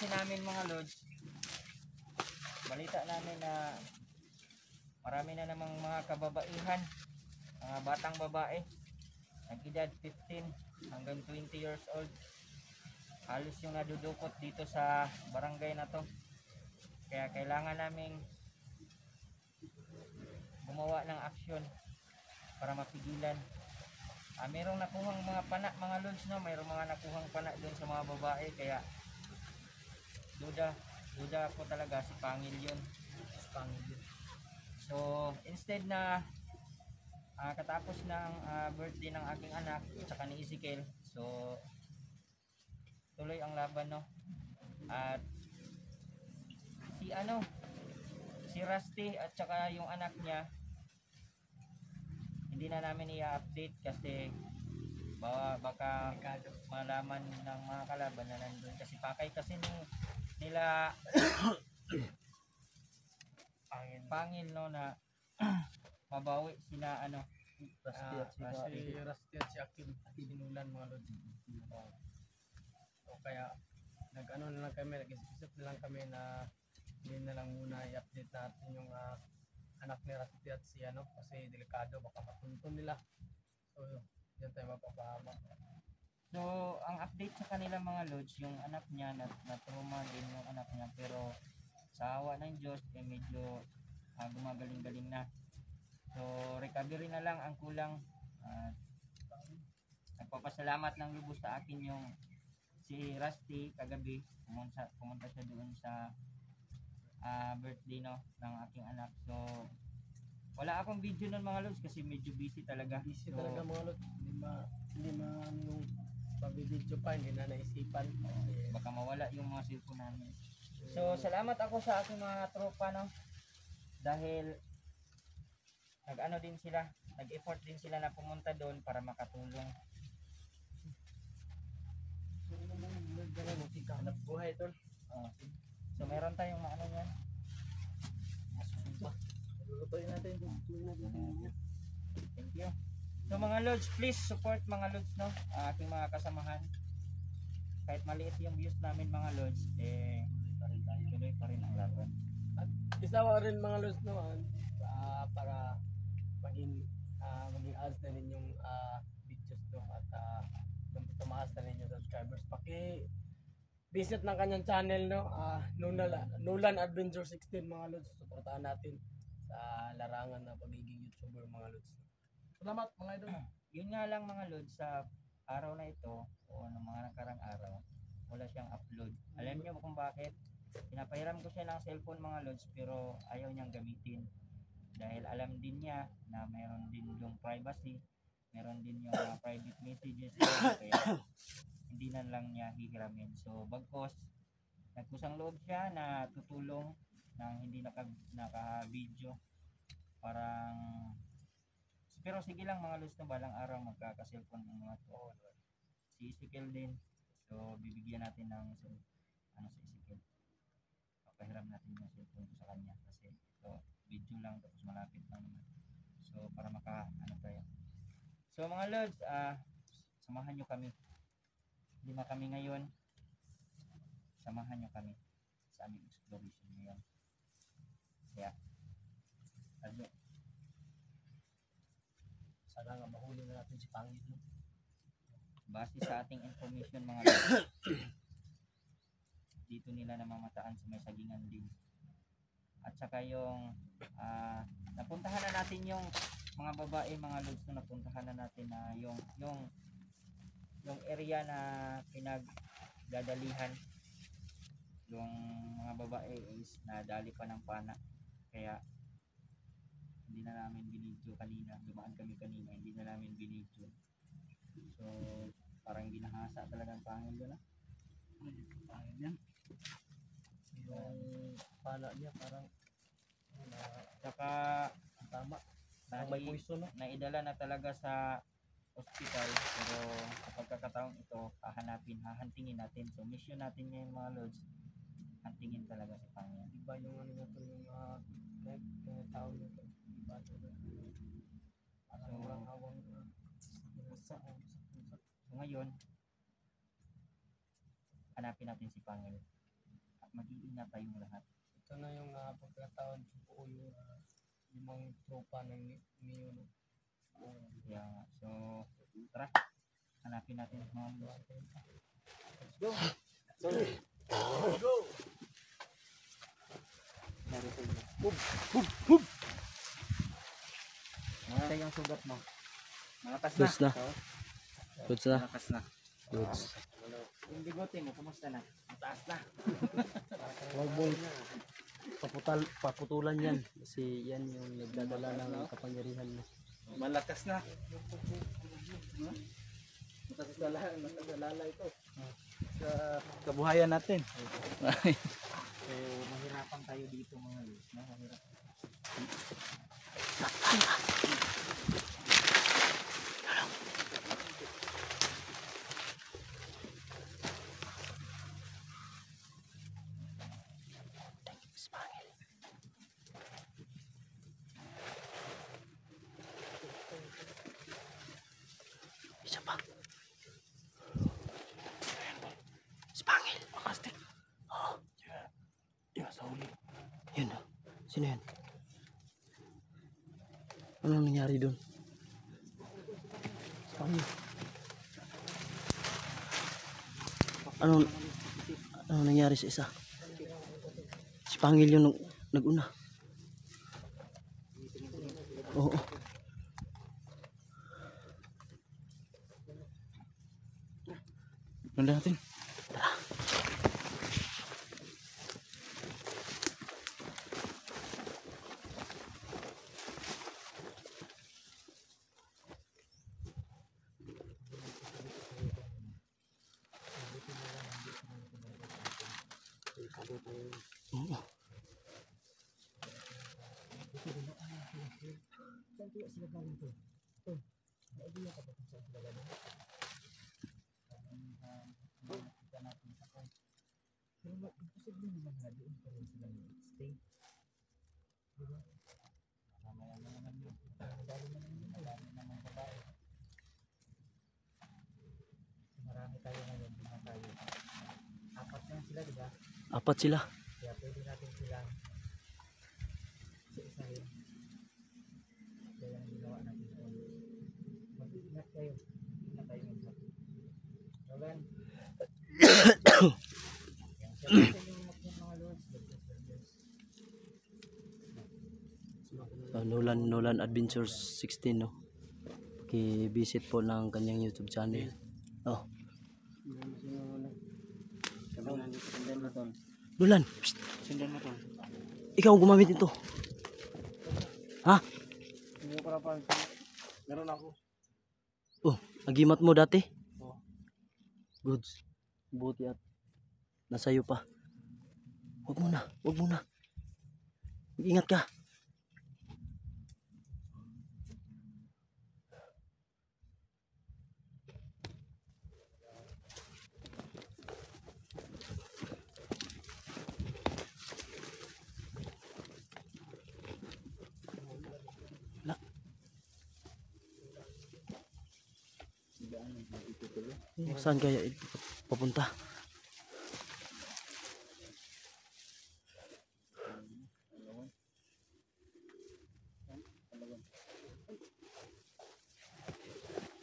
kasi namin mga lods, balita namin na marami na namang mga kababaihan, mga batang babae, nag-edad 15 hanggang 20 years old. Halos yung nadudukot dito sa barangay na to. Kaya kailangan naming gumawa ng aksyon para mapigilan. Mayroong nakuhang mga pana mga lods, no? Mayroong mga nakuhang pana doon sa mga babae, kaya duda po talaga si Pangil yun. So instead na katapos ng birthday ng aking anak at saka ni Ezekiel, so tuloy ang laban, no? At si Rusty at saka yung anak niya, hindi na namin i-update kasi baka malaman ng mga kalaban na nandun, kasi pakay kasi nila Pangil, no, na mabawi sila Rusty at si Akim sinulan mga lods. So kaya nag-ano na lang kami, nag-isip na lang kami na hindi na lang muna i-update natin yung anak ni Rusty at si kasi delikado, baka matuntun nila. So yan tayo mapapahama. So ang update sa kanila mga lods, yung anak niya na-trauma din yung anak niya, pero sa awa ng Diyos medyo gumagaling-galing na. So recovery na lang ang kulang. Nagpapasalamat ng lubos sa akin yung si Rusty kagabi, pumunta siya doon sa birthday, no, ng aking anak. So wala akong video nun mga lods kasi medyo busy talaga. Busy talaga mga lods, hindi yung pabibidyo pa, hindi na naisipan. Baka mawala yung mga cellphone namin. So salamat ako sa aking mga tropa, no, dahil nag-ano din sila, nag-effort din sila na pumunta doon para makatulong. Hanap buhay tol. So meron tayong ano yan, Masusunod. Lulutuin natin. thank you. So mga lods, please support mga lods, no, aking mga kasamahan. Kahit maliit yung views namin mga lods, tuloy pa rin ang laban. At isa pa rin mga lods naman, para maging ads na ninyong videos, no, at tumaas na ninyong subscribers. Visit ng kanyang channel, no, Nulan Adventure 16 mga lods. Suportahan natin sa larangan na pagiging YouTuber mga lods. Salamat mga idol. Yun nga lang mga lods, sa araw na ito o ng mga nakarang araw, wala siyang upload. Alam niyo kung bakit? Pinapahiram ko siya ng cellphone mga lods, pero ayaw niyang gamitin dahil alam din niya na mayroon din yung privacy, mayroon din yung private messages, kaya hindi na lang niya hihiramin. So bagkos nagkusang loob siya na tutulong nang hindi naka-video, parang, pero sige lang mga lods, na balang araw magkaka-cellphone ng mga to. Si Ezekiel din, so bibigyan natin ng sa Ezekiel, papahiram natin yung cellphone ko sa kanya kasi ito video lang, tapos malapit lang naman, so para tayo. So mga lods, samahan nyo kami, 5 kami ngayon, samahan nyo kami sa aming exploration ngayon. Kaya Sana nga mahuli na natin si Pangil. base sa ating information mga lods, dito nila namamataan sa may sagingan din. At saka yung napuntahan na natin yung mga babae mga lods, na napuntahan na natin na yung area na pinagdadalihan yung mga babae is nadali pa ng pana, kaya hindi na namin binidyo kanina. Dumaan kami kanina, hindi na namin binidyo. So parang ginahasa talagang Pangil doon, Pangil yan. Yung pana niya parang saka tama. May puso, no? Naidala na talaga sa hospital, pero sa pagkakataong ito hahantingin natin. So mission natin ngayon mga lods, hantingin talaga si Pangil. Iba yung ano na to, yung tao nito. Iba to. Parang walang hawang pusa. So ngayon hanapin natin si Pangil. mag-iingat tayong lahat. Ito na yung pagkataon buo yung limang tropa ng Neo. No? Kaya nga. So, tara. Hanapin natin mga lods. Let's go! Sorry! Let's go! Mga yung sugat mo. Malakas Goods na. So, Goods na. malakas na. Goods. Yung bigote mo, kumusta na? Mataas na. Huwag mong paputulan yan. Kasi yan yung nagdadala ng kapangyarihan mo. Malakas na. Mataas na lala ito. Sa kabuhayan natin. So, mahirapan tayo dito mga lods. Mahirapan. Isa pa. Spangil. Makastik. Oo. Yan sa huli. Yun. Sino yan? Anong nangyari doon? Spangil. Anong nangyari sa isa? Spangil yung nag-una. Oo. Nanda natin. Oo. Marami tayo ngayon, di na tayo. Apat na sila, di ba? Apat sila. Kaya pwede natin silang isa-isahin. Kaya ang ginawa natin ito. Mag-iingat kayo. Ingat tayo mag-ingat. Rogan. Yan. Siyempre sa inyo mga lods. Nolan Adventures 16, no? Visit po ng kanyang YouTube channel. Oh. Nolan, psst. Sundan mo to. Ikaw ang gumamit nito. Ha? Hindi ko pa meron ako. Oh, nagimat mo dati? Oo. Goods. Buti at nasayo pa. Huwag muna, huwag muna. Mag-ingat ka. Saan kaya papunta?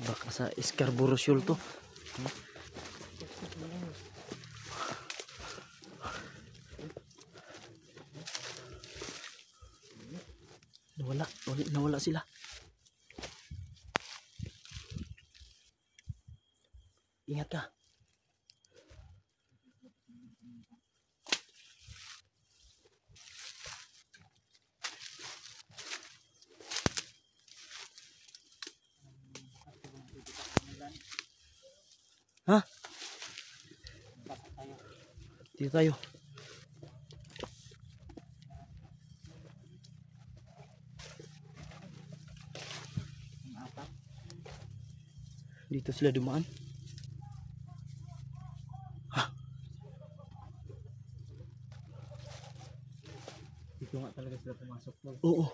Baka sa Scarborough Shoal to. Nawala sila. Ingat ka. Ha? Dito tayo. Dito sila dumaan. Dito nga talaga sila pumasok. Oo.